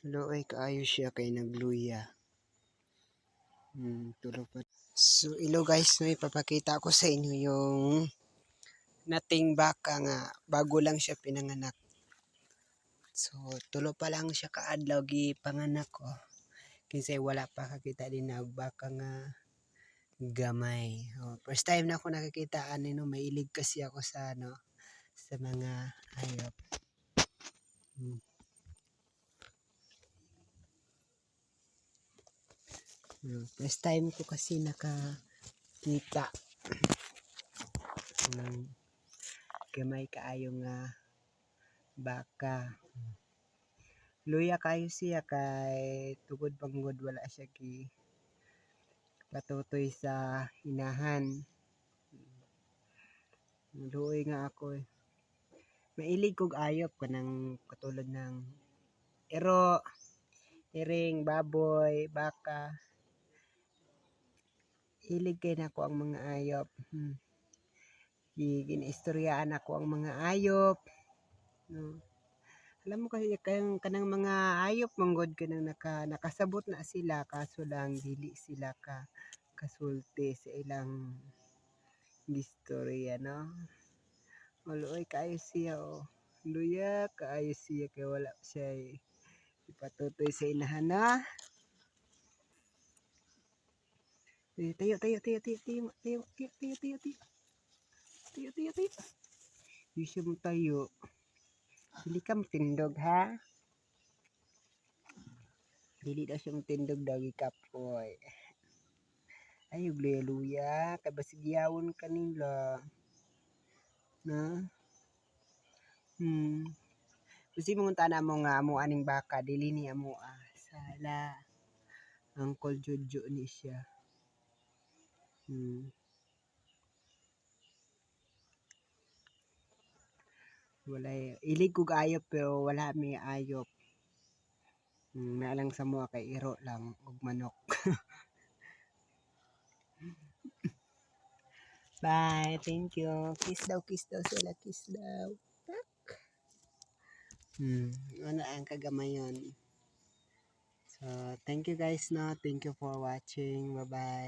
Luoy kaayo siya kay nagluya. Tulog pa. So ilo guys, no, ipapakita ko sa inyo yung nating baka nga bago lang siya pinanganak. So tulo pa lang siya kaadlaw gi panganak ko. Kasi wala pa kakita din na baka nga gamay. First time na ako nakakita no, mailig kasi ako sa sa mga hayop. First time ko kasi nakakita ng gamay kaayong baka. Luya kayo siya kay tugod panggod wala siya ki patutoy sa hinahan. Luoy nga ako eh. Mailig kog ayop kanang katulad ng ero, iring, baboy, baka. Hilig kay nako ang mga ayop. Giniistoryaan ako ang mga ayop. No. Alam mo kasi kanang mga ayop manggod kanang nakasabot na sila kaso lang dili sila kasulti sa ilang istorya, no. Maluoy kaayo siya oh. Luya kaayo siya kay wala siya ipatutoy sa inahan na. Tayo. Di siya mo tayo. Dili ka matindog ha. Dili daw siya matindog daw ikapoy. Ay, luya. Kabasigiyawon kanila. Na? Kasi mungunta na mo nga mo aning baka. Dili niya mo sala. Uncle Jojo ni siya. Wala ilig kog ayop pero wala may ayop. Nalang sa mga kay iro lang ug manok. Bye, thank you. Kiss daw sila, kiss daw. Ano ang kagamayon. So, thank you guys, no. Thank you for watching. Bye-bye.